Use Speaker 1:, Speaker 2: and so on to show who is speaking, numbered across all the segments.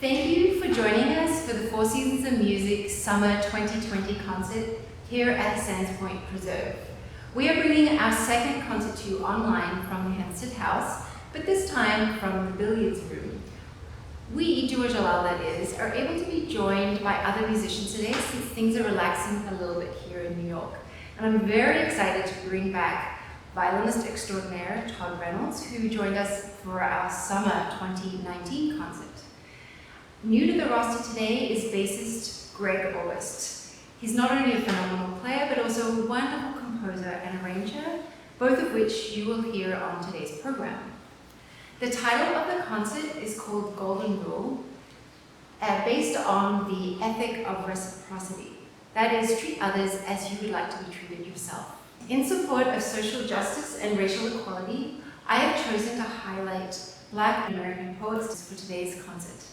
Speaker 1: Thank you for joining us for the Four Seasons of Music Summer 2020 concert here at Sands Point Preserve. We are bringing our second concert to you online from the Hempstead house, but this time from the billiards room. We, duoJalal that is, are able to be joined by other musicians today since things are relaxing a little bit here in New York. And I'm very excited to bring back violinist extraordinaire Todd Reynolds, who joined us for our Summer 2019 concert. New to the roster today is bassist Gregg. He's not only a phenomenal player, but also a wonderful composer and arranger, both of which you will hear on today's program. The title of the concert is called Golden Rule, based on the ethic of reciprocity. That is, treat others as you would like to be treated yourself. In support of social justice and racial equality, I have chosen to highlight Black American poets for today's concert.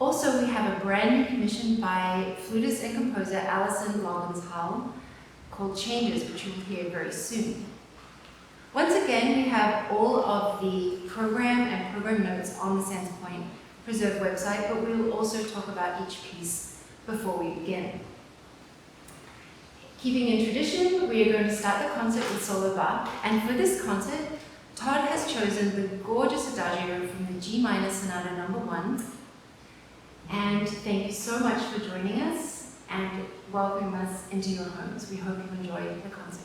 Speaker 1: Also, we have a brand new commission by flutist and composer Allison Loggins-Hull called Changes, which you will hear very soon. Once again, we have all of the program and program notes on the Sands Point Preserve website, but we will also talk about each piece before we begin. Keeping in tradition, we are going to start the concert with solo Bach, and for this concert, Todd has chosen the gorgeous Adagio from the G minor Sonata No. 1. And thank you so much for joining us and welcoming us into your homes. We hope you enjoy the concert.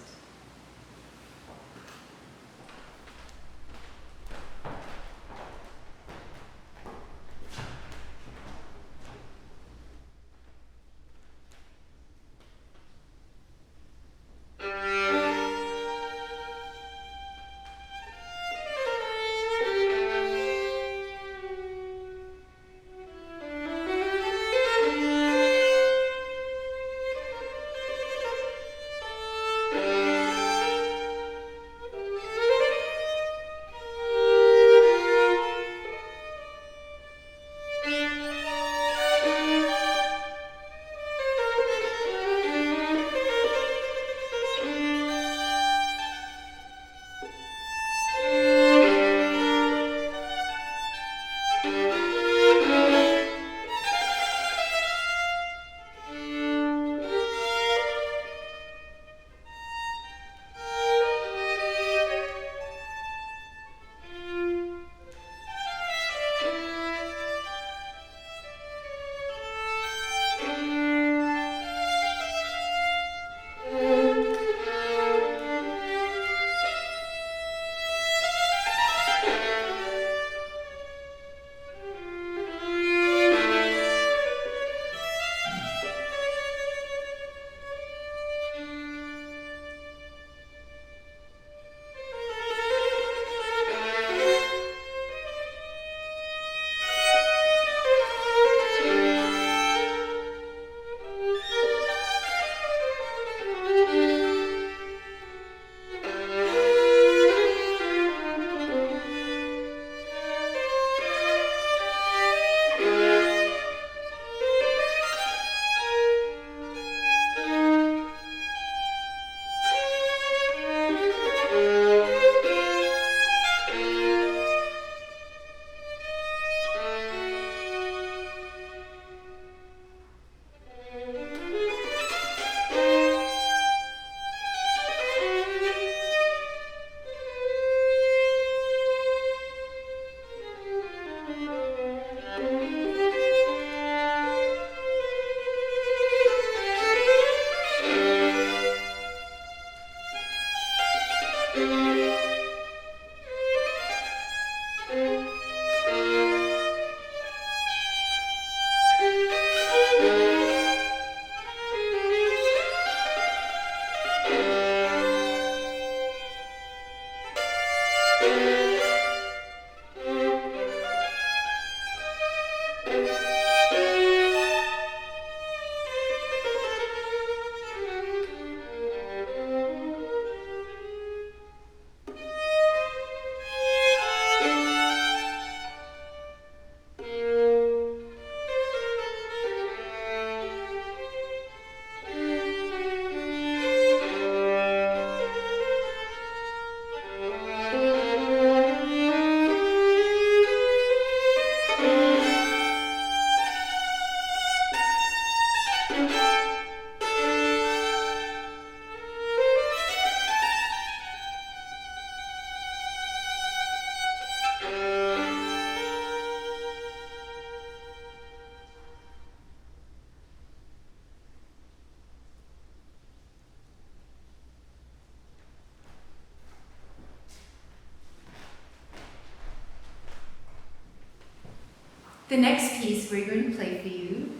Speaker 1: The next piece we're going to play for you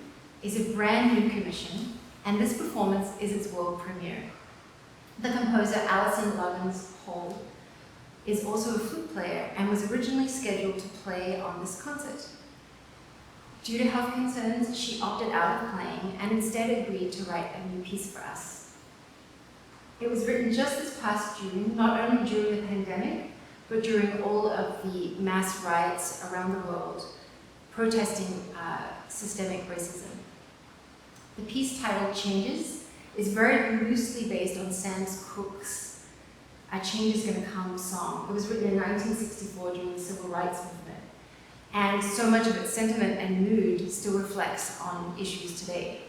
Speaker 1: is a brand new commission, and this performance is its world premiere. The composer Allison Loggins-Hull is also a flute player and was originally scheduled to play on this concert. Due to health concerns, she opted out of playing and instead agreed to write a new piece for us. It was written just this past June, not only during the pandemic, but during all of the mass riots around the world, protesting systemic racism. The piece titled Changes is very loosely based on Sam Cooke's A Change Is Gonna Come song. It was written in 1964 during the Civil Rights Movement. And so much of its sentiment and mood still reflects on issues today.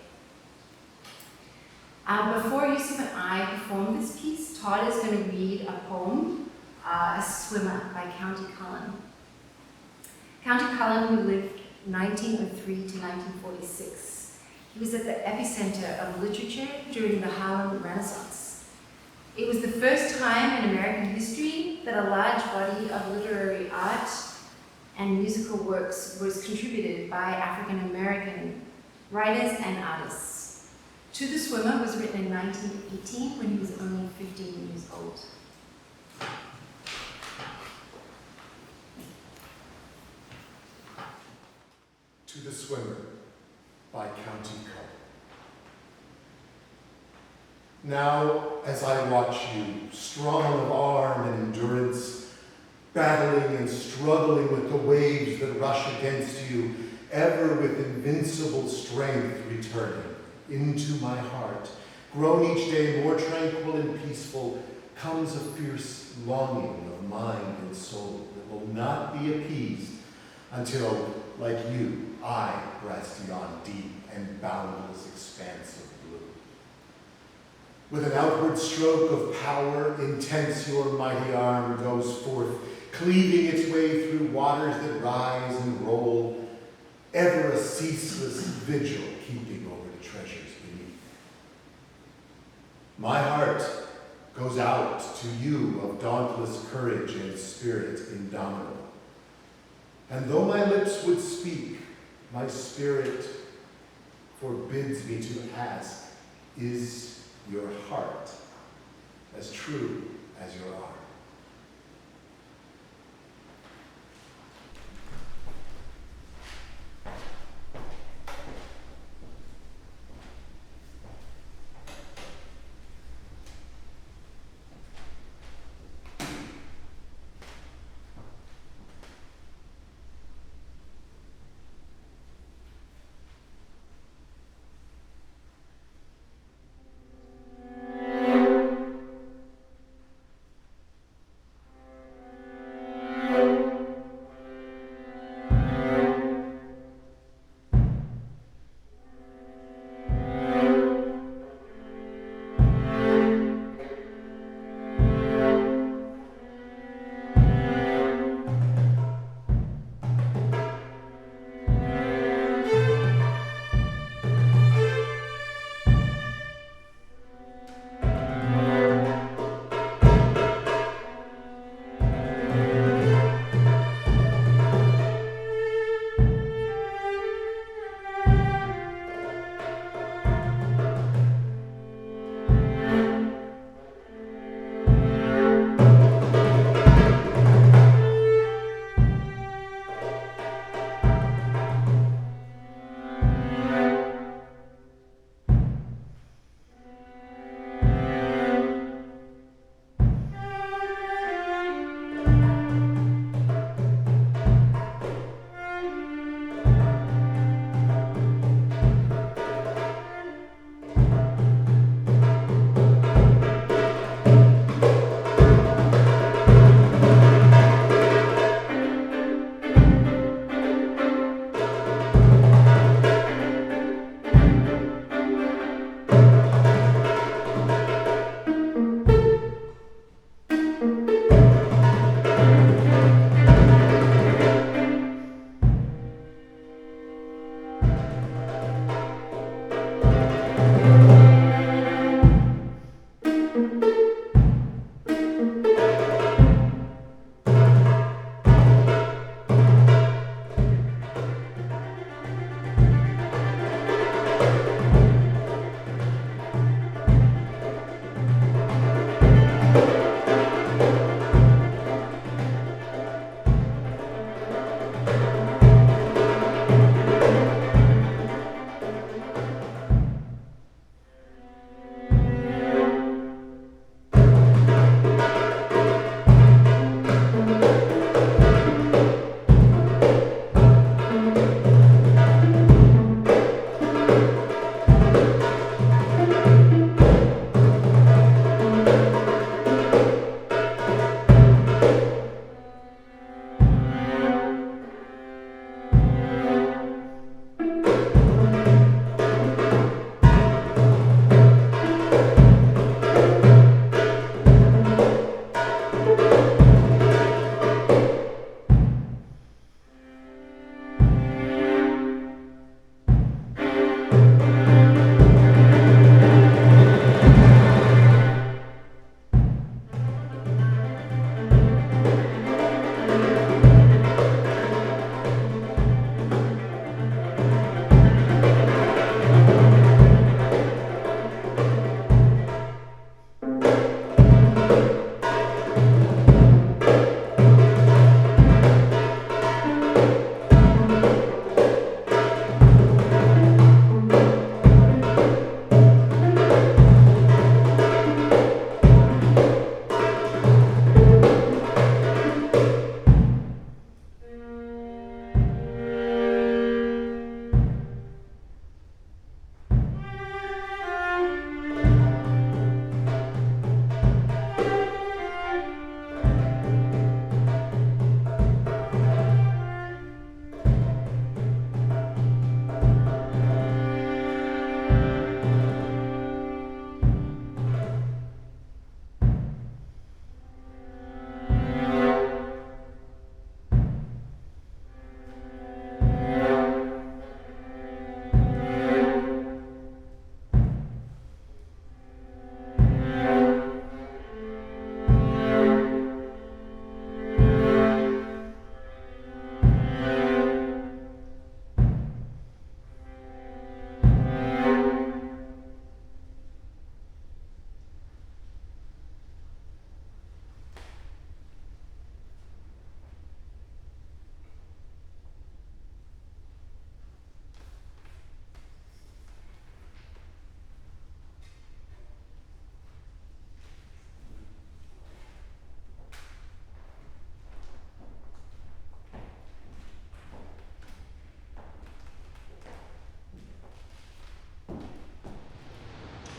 Speaker 1: Before Yousif and I perform this piece, Todd is going to read a poem, A Swimmer by Countee Cullen. Countee Cullen, who lived 1903 to 1946. He was at the epicenter of literature during the Harlem Renaissance. It was the first time in American history that a large body of literary art and musical works was contributed by African American writers and artists. To the Swimmer was written in 1918 when he was only 15 years old.
Speaker 2: To the Swimmer by Countee Cullen. Now, as I watch you, strong of arm and endurance, battling and struggling with the waves that rush against you, ever with invincible strength returning into my heart, grown each day more tranquil and peaceful, comes a fierce longing of mind and soul that will not be appeased until, like you, I rest yon deep and boundless expanse of blue. With an outward stroke of power, intense your mighty arm goes forth, cleaving its way through waters that rise and roll, ever a ceaseless vigil keeping over the treasures beneath. My heart goes out to you of dauntless courage and spirit indomitable. And though my lips would speak, my spirit forbids me to ask, is your heart as true as your arm?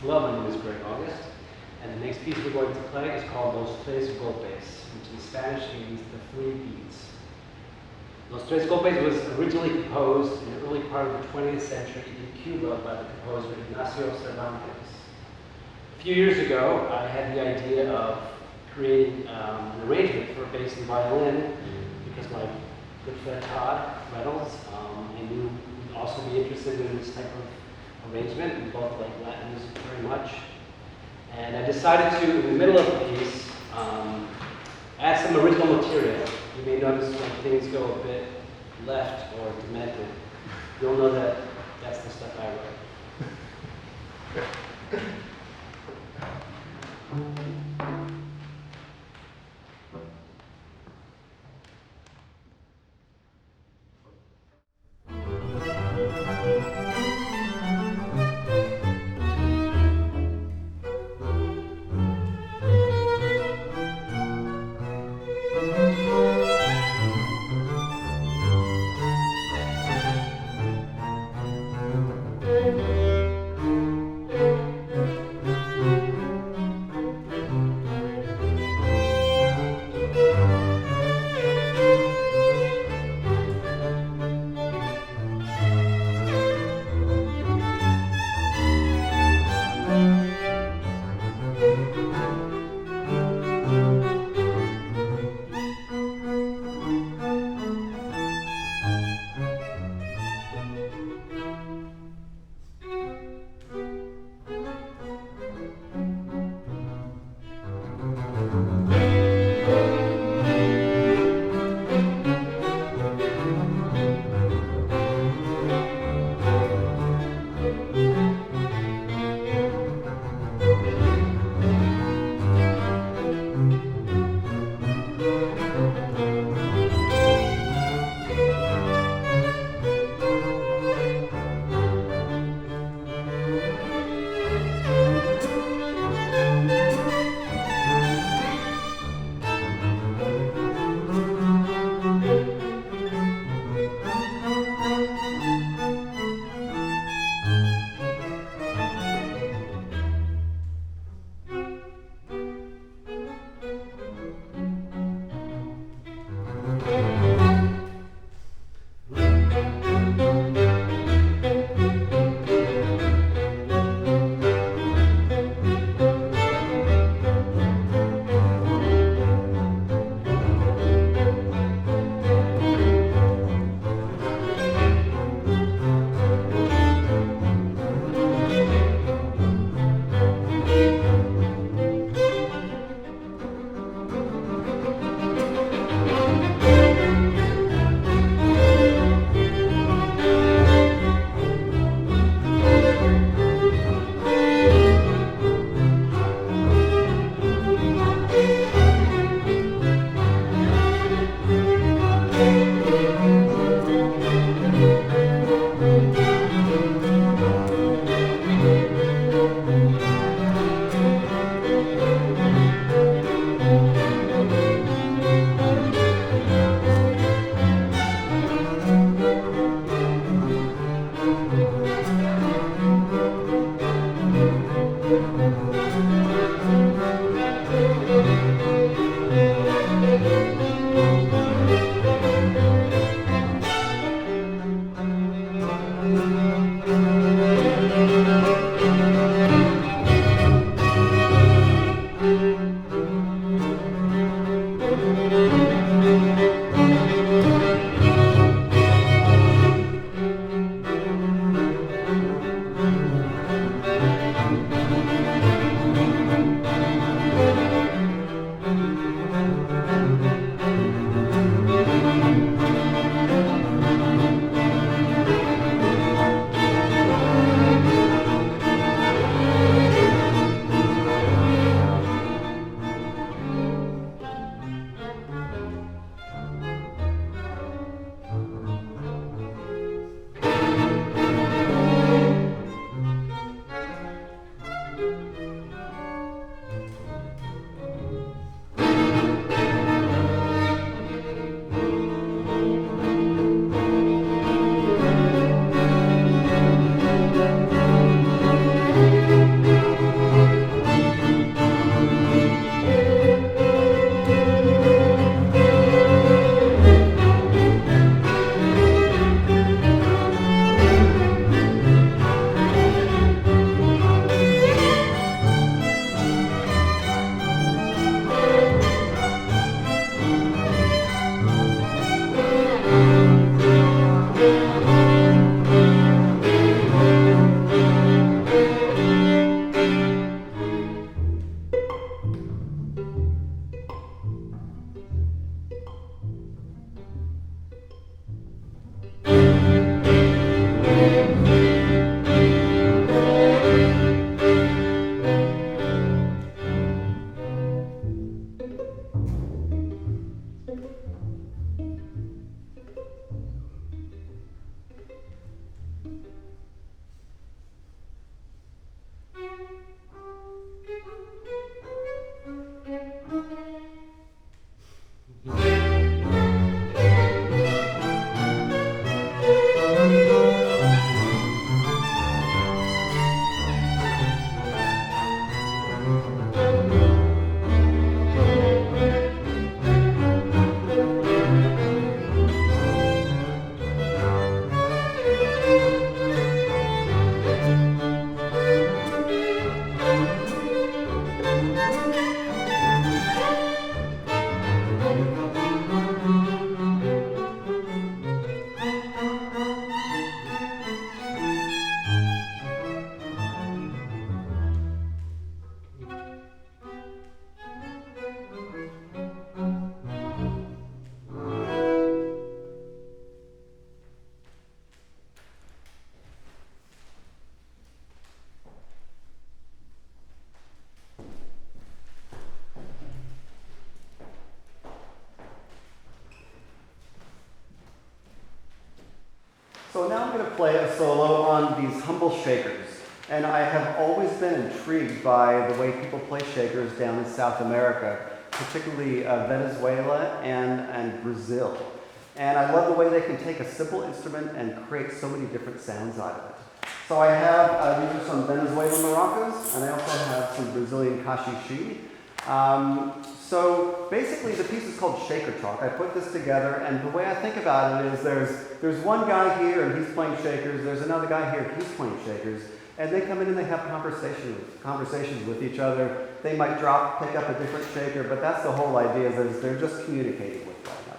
Speaker 3: Hello, my name is Gregg, and the next piece we're going to play is called Los Tres Golpes, which in Spanish means the three beats. Los Tres Golpes was originally composed in the early part of the 20th century in Cuba by the composer Ignacio Cervantes. A few years ago, I had the idea of creating an arrangement for bass and violin because my good friend Todd, Reynolds, I knew would also be interested in this type of arrangement. We both like Latin music very much. And I decided to, in the middle of the piece, add some original material. You may notice when things go a bit left or demented, you'll know that that's the stuff I wrote.
Speaker 4: So now I'm going to play a solo on these humble shakers. And I have always been intrigued by the way people play shakers down in South America, particularly Venezuela and Brazil. And I love the way they can take a simple instrument and create so many different sounds out of it. So I have, these are some Venezuelan maracas, and I also have some Brazilian caxishi. So basically the piece is called Shaker Talk. I put this together, and the way I think about it is there's one guy here and he's playing shakers, there's another guy here, he's playing shakers, and they come in and they have conversations with each other. They might pick up a different shaker, but that's the whole idea, is they're just communicating with one another.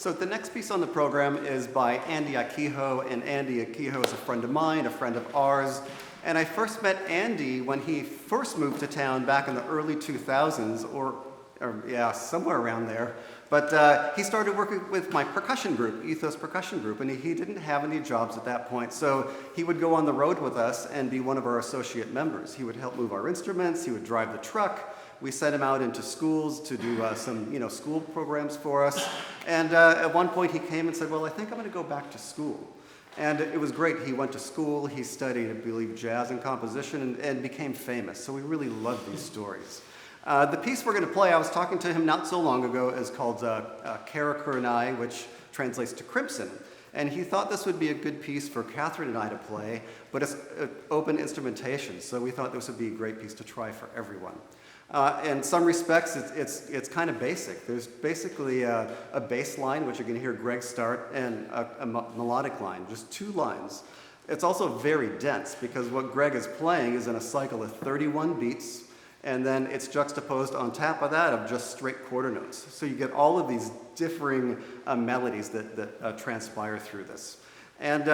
Speaker 4: So the next piece on the program is by Andy Akiho, and Andy Akiho is a friend of mine, a friend of ours. And I first met Andy when he first moved to town back in the early 2000s, or yeah, somewhere around there. But he started working with my percussion group, Ethos Percussion Group, and he didn't have any jobs at that point. So he would go on the road with us and be one of our associate members. He would help move our instruments, he would drive the truck. We sent him out into schools to do some school programs for us. And at one point he came and said, well, I think I'm gonna go back to school. And it was great. He went to school, he studied, I believe, jazz and composition, and became famous. So we really love these stories. The piece we're going to play, I was talking to him not so long ago, is called Karakurenai, which translates to Crimson. And he thought this would be a good piece for Kathryn and I to play, but it's open instrumentation, so we thought this would be a great piece to try for everyone. In some respects, it's kind of basic. There's basically a bass line, which you're going to hear Gregg start, and a melodic line, just 2 lines. It's also very dense, because what Gregg is playing is in a cycle of 31 beats, and then it's juxtaposed on top of that of just straight quarter notes. So you get all of these differing melodies that transpire through this. And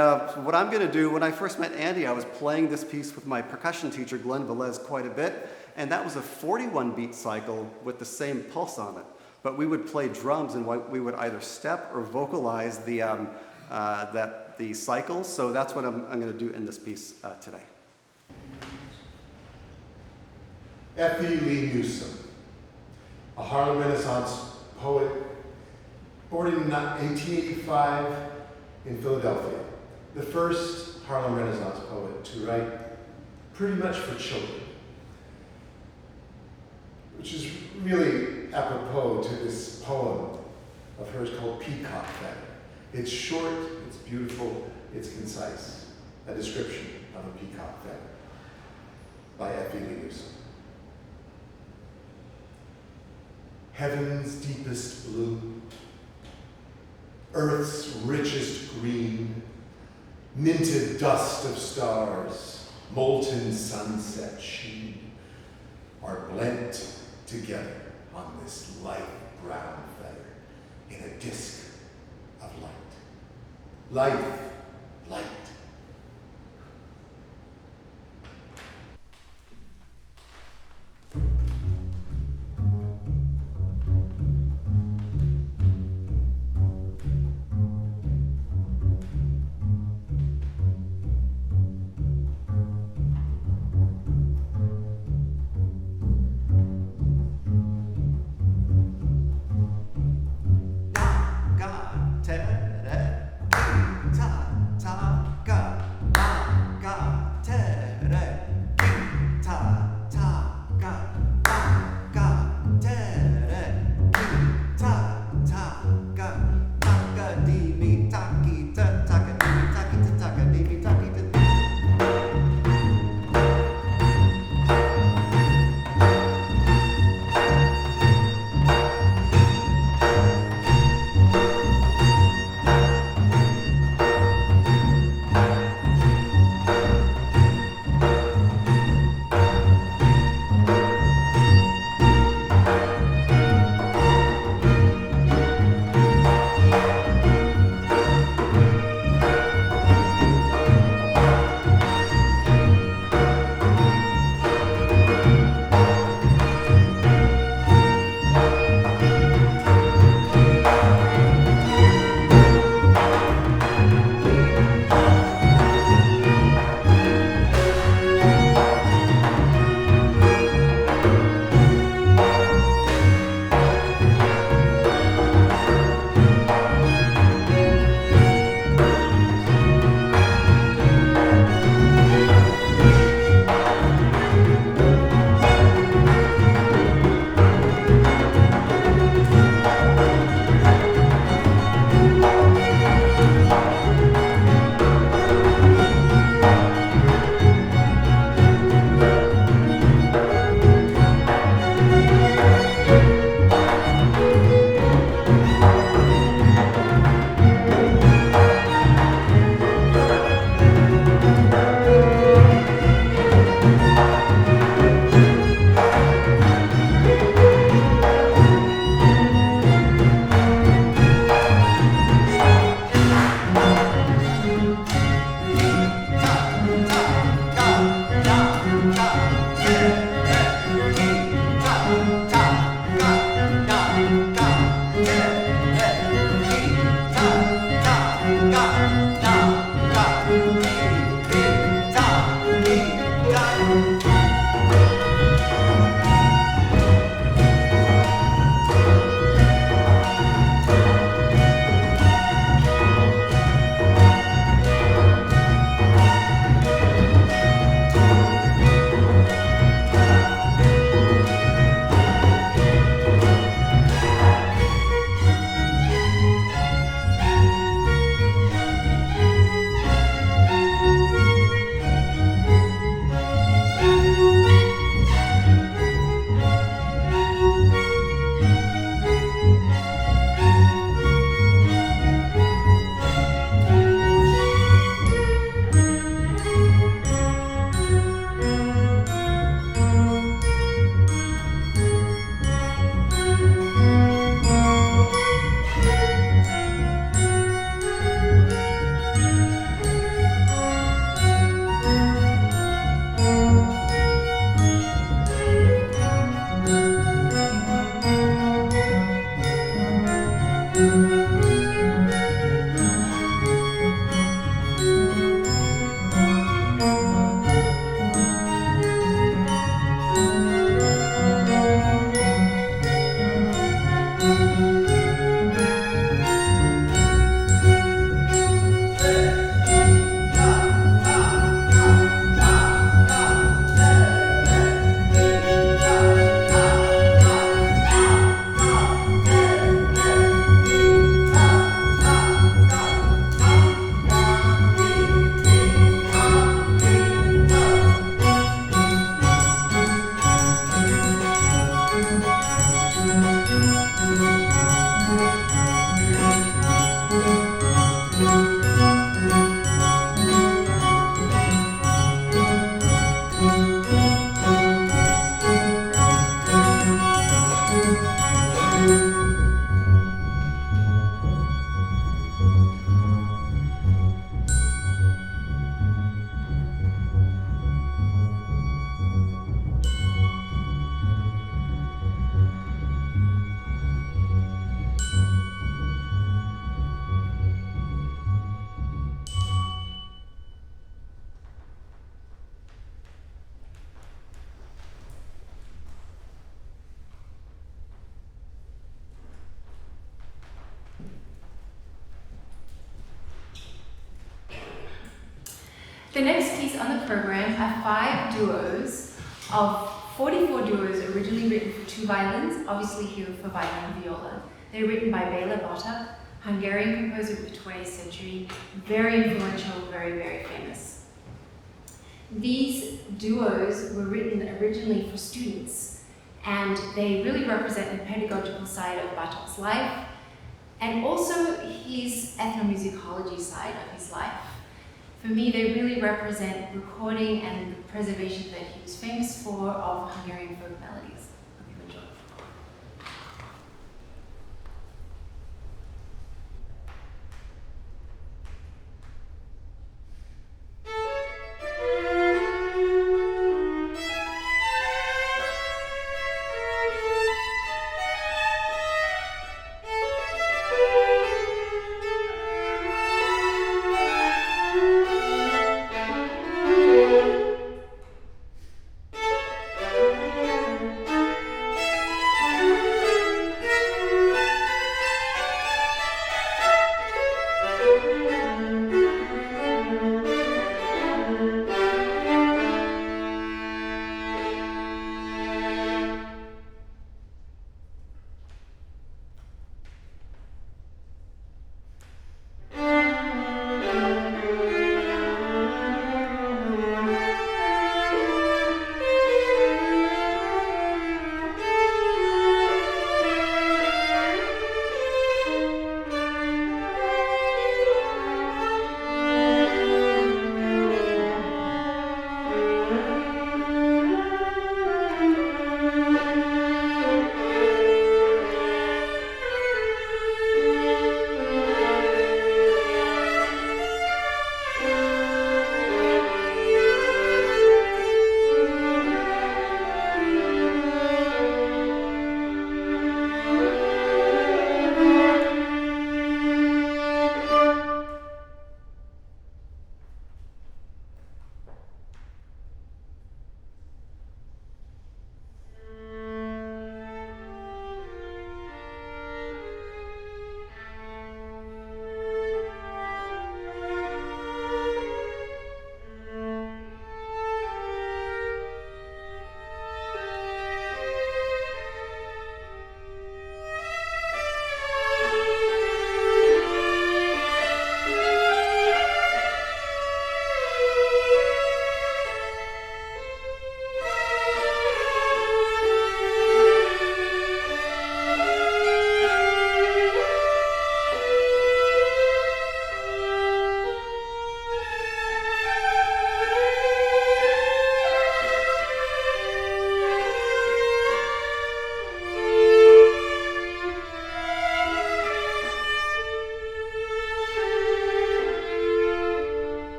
Speaker 4: what I'm going to do, when I first met Andy, I was playing this piece with my percussion teacher, Glenn Velez, quite a bit, and that was a 41 beat cycle with the same pulse on it. But we would play drums, and we would either step or vocalize the cycle, so that's what I'm going to do in this piece today.
Speaker 2: Effie Newsome, a Harlem Renaissance poet, born in 1885 in Philadelphia, the first Harlem Renaissance poet to write pretty much for children, which is really apropos to this poem of hers called Peacock Feather. It's short, it's beautiful, it's concise, a description of a peacock feather by Effie Newsome. Heaven's deepest blue, earth's richest green, minted dust of stars, molten sunset sheen, are blent together on this light brown feather in a disk of light. Life, light.
Speaker 4: Ta
Speaker 1: The next piece on the program are 5 duos of 44 duos originally written for 2 violins, obviously here for violin and viola. They're written by Bela, Hungarian composer of the 20th century, very influential, very, very famous. These duos were written originally for students, and they really represent the pedagogical side of Bartók's life, and also his ethnomusicology side of his life. For me, they really represent recording and the preservation that he was famous for of Hungarian folk melodies. Hope you enjoy.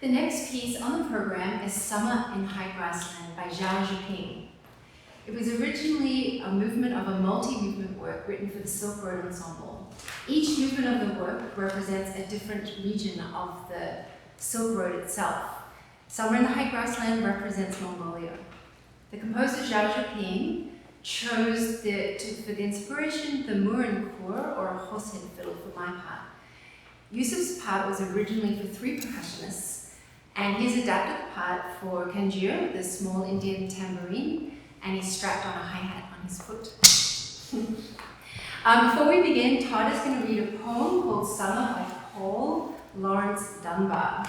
Speaker 1: The next piece on the program is Summer in High Grassland by Zhao Jiping. It was originally a movement of a multi-movement work written for the Silk Road Ensemble. Each movement of the work represents a different region of the Silk Road itself. Summer in the High Grassland represents Mongolia. The composer Zhao Jiping chose for the inspiration the Murin Kur, or a horsehead fiddle, for my part. Yousif's part was originally for 3 percussionists, and he's adapted the part for Kanjiro, the small Indian tambourine, and he's strapped on a hi-hat on his foot. Before we begin, Todd is going to read a poem called Summer by Paul Lawrence Dunbar.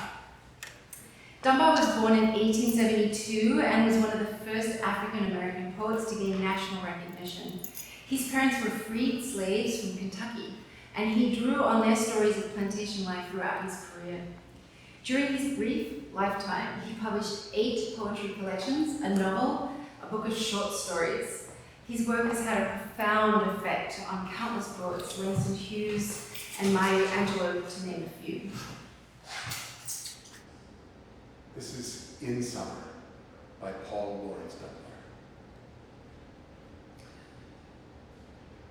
Speaker 1: Dunbar was born in 1872 and was one of the first African-American poets to gain national recognition. His parents were freed slaves from Kentucky, and he drew on their stories of plantation life throughout his career. During his brief lifetime, he published 8 poetry collections, a novel, a book of short stories. His work has had a profound effect on countless poets, Langston Hughes and Maya Angelou, to name a few.
Speaker 2: This is In Summer by Paul Lawrence Dunbar.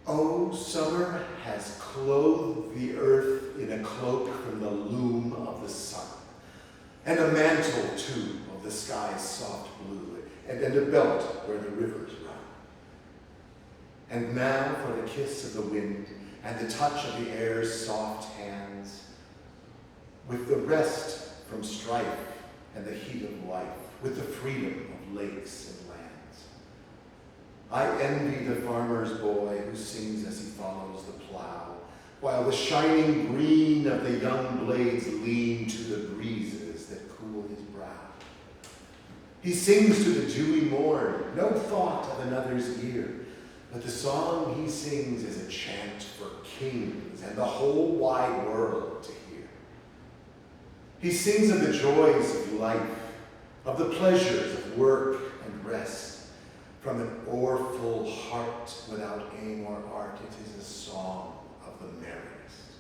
Speaker 2: Oh, summer has clothed the earth in a cloak from the loom of the sun, and a mantle, too, of the sky's soft blue, and a belt where the rivers run. And now for the kiss of the wind and the touch of the air's soft hands, with the rest from strife and the heat of life, with the freedom of lakes and lands. I envy the farmer's boy who sings as he follows the plow, while the shining green of the young blades lean to the breezes that cool his brow. He sings to the dewy morn, no thought of another's ear, but the song he sings is a chant for kings and the whole wide world to hear. He sings of the joys of life, of the pleasures of work and rest. From an o'erfull heart without aim or art, it is a song of the merriest.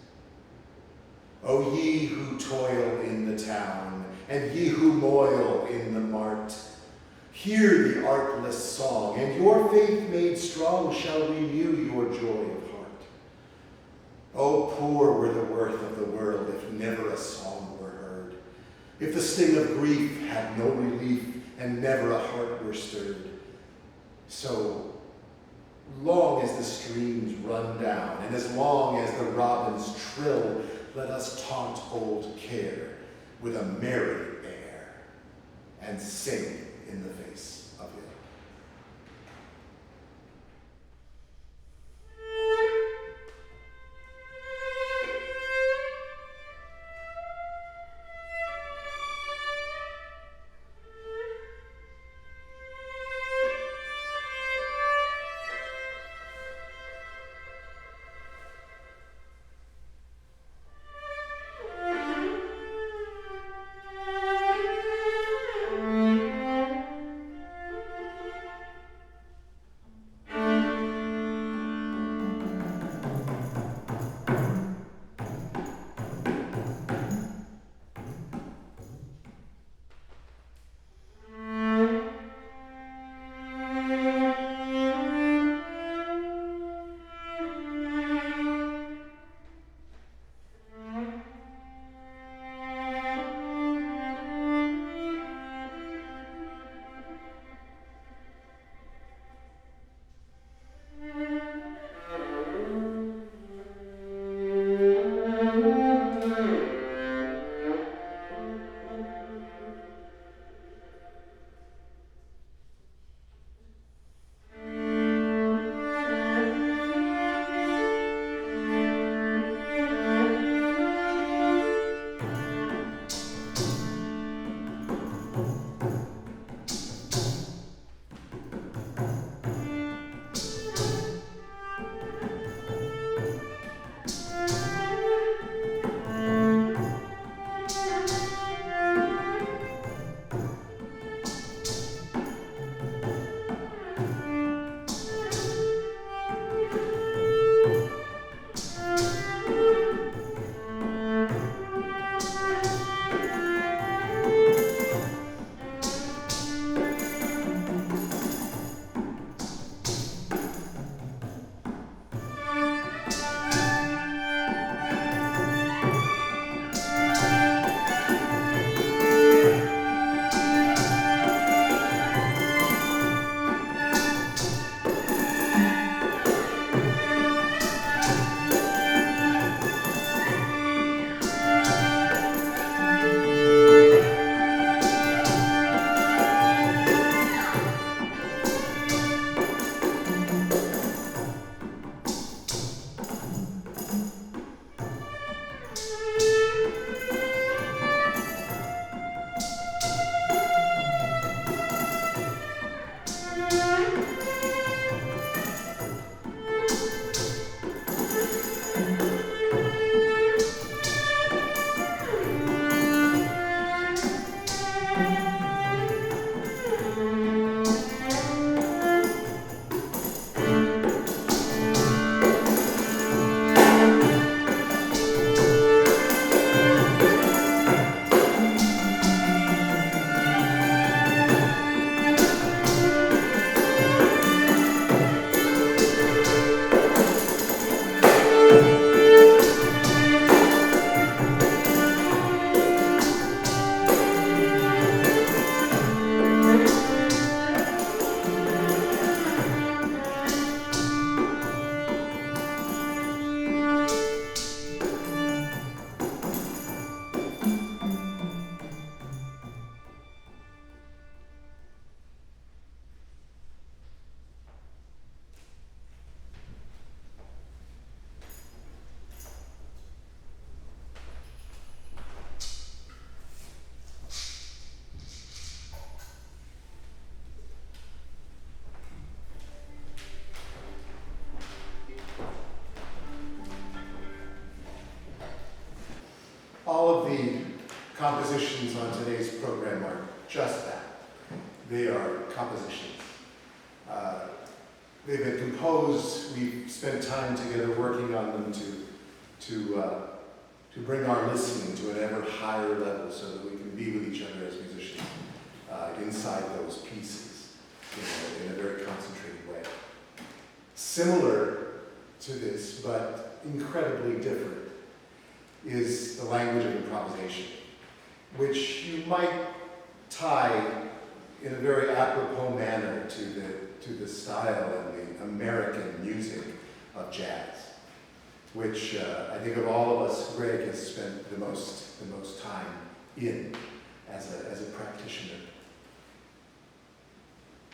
Speaker 2: O ye who toil in the town, and ye who moil in the mart, hear the artless song, and your faith made strong shall renew your joy of heart. O poor were the worth of the world if never a song were heard, if the sting of grief had no relief and never a heart were stirred. So long as the streams run down, and as long as the robins trill, let us taunt old care with a merry air, and sing in the face of ill. compositions on today's program are just that. They are compositions. They've been composed. We've spent time together working on them to bring our listening to an ever higher level so that we can be with each other as musicians inside those pieces in a very concentrated way. Similar to this, but incredibly different, is the language of improvisation, which you might tie in a very apropos manner to the style and the American music of jazz, which I think of all of us, Gregg has spent the most time in as a practitioner.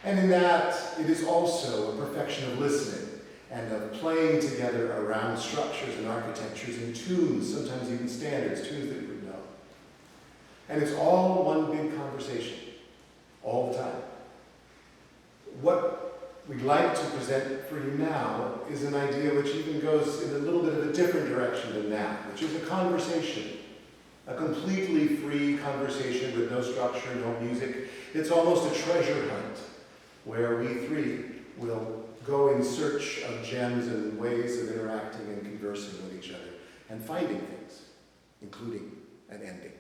Speaker 2: And in that, it is also a perfection of listening and of playing together around structures and architectures and tunes, sometimes even standards, tunes that you would know. And it's all one big conversation, all the time. What we'd like to present for you now is an idea which even goes in a little bit of a different direction than that, which is a conversation, a completely free conversation with no structure, no music. It's almost a treasure hunt where we three will go in search of gems and ways of interacting and conversing with each other and finding things, including an ending.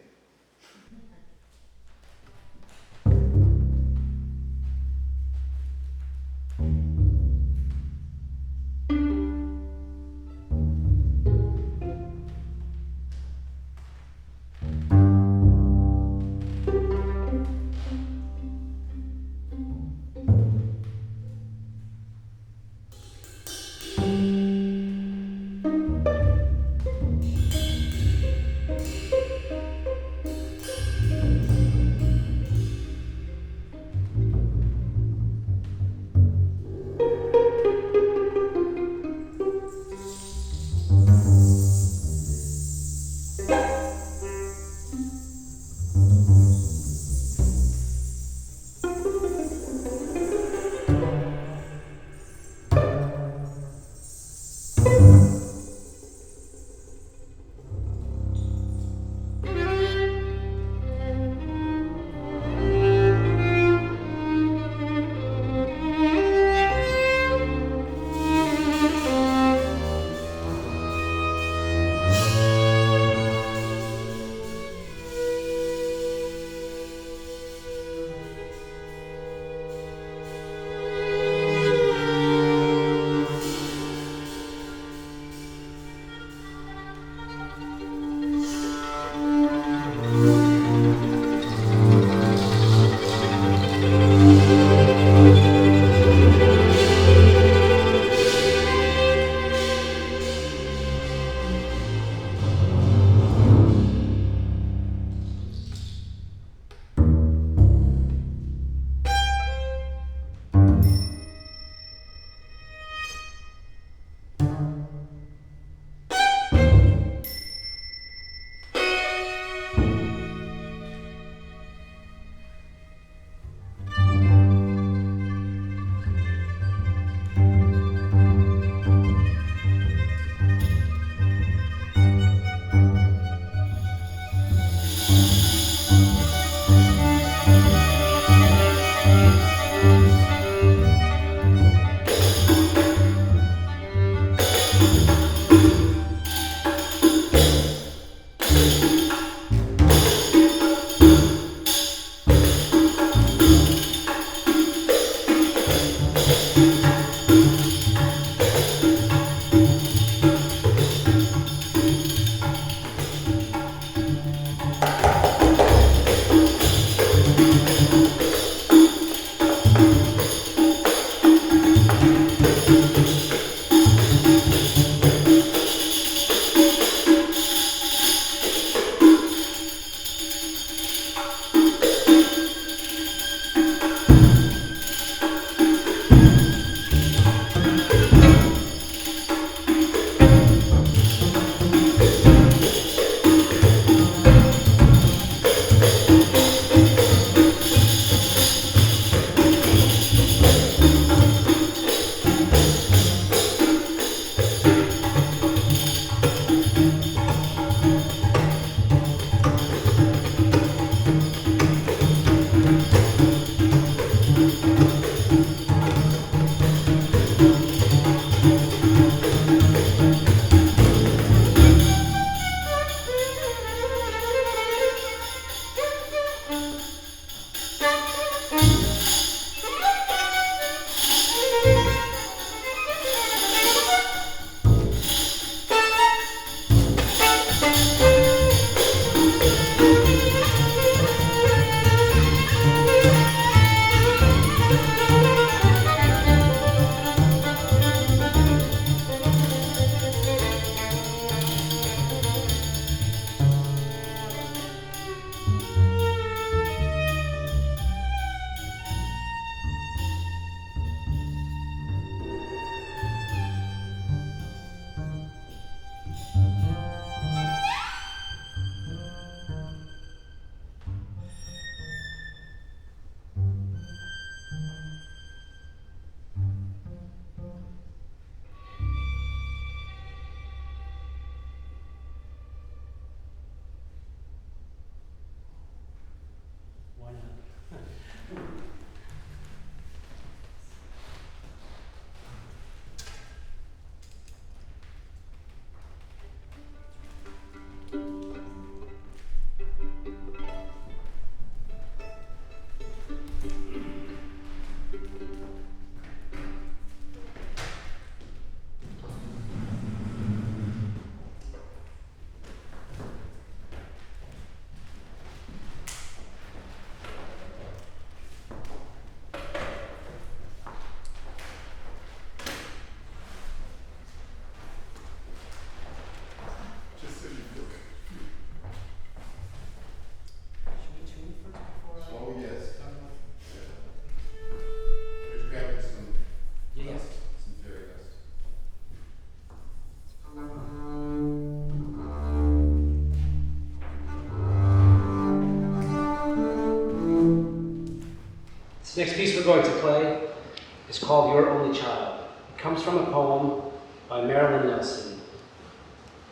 Speaker 3: called Your Only Child. It comes from a poem by Marilyn Nelson.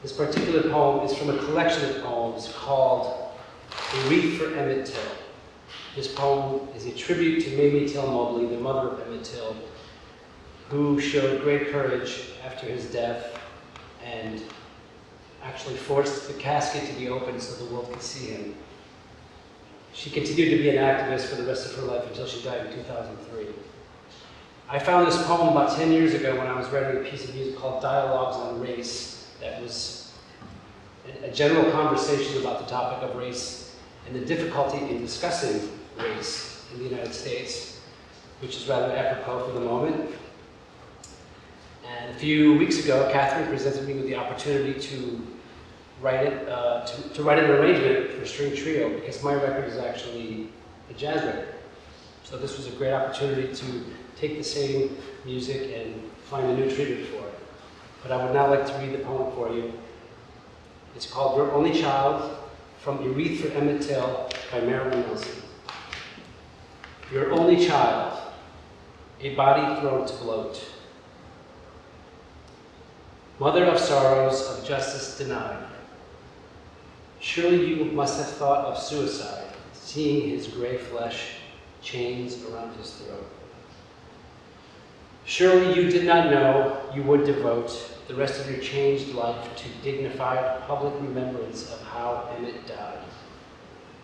Speaker 3: This particular poem is from a collection of poems called A Wreath for Emmett Till. This poem is a tribute to Mamie Till Mobley, the mother of Emmett Till, who showed great courage after his death and actually forced the casket to be opened so the world could see him. She continued to be an activist for the rest of her life until she died in 2003. I found this poem about 10 years ago when I was writing a piece of music called Dialogues on Race that was a general conversation about the topic of race and the difficulty in discussing race in the United States, which is rather apropos for the moment. And a few weeks ago, Kathryn presented me with the opportunity to write an arrangement for a string trio, because my record is actually a jazz record. So this was a great opportunity to take the same music and find a new treatment for it. But I would now like to read the poem for you. It's called Your Only Child, from A Wreath for Emmett Till by Marilyn Nelson. Your only child, a body thrown to bloat. Mother of sorrows, of justice denied. Surely you must have thought of suicide, seeing his gray flesh, chains around his throat. Surely you did not know you would devote the rest of your changed life to dignified public remembrance of how Emmett died.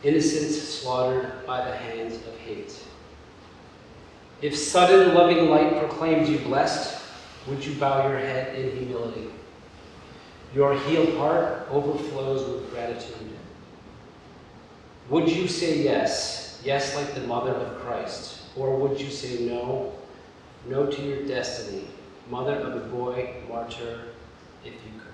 Speaker 3: Innocents slaughtered by the hands of hate. If sudden loving light proclaimed you blessed, would you bow your head in humility? Your healed heart overflows with gratitude. Would you say yes, yes like the mother of Christ, or would you say no, no to your destiny, mother of a boy, martyr, if you could?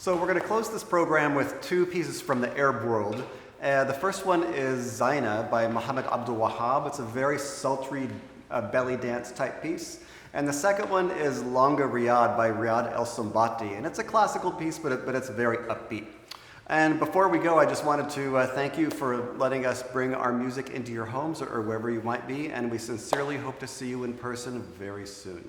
Speaker 4: So we're going to close this program with two pieces from the Arab world. The first one is Zaina by Muhammad Abdul Wahab. It's a very sultry belly dance type piece. And the second one is Longa Riyad by Riyad El-Soumbati. And it's a classical piece, but it's very upbeat. And before we go, I just wanted to thank you for letting us bring our music into your homes or wherever you might be. And we sincerely hope to see you in person very soon.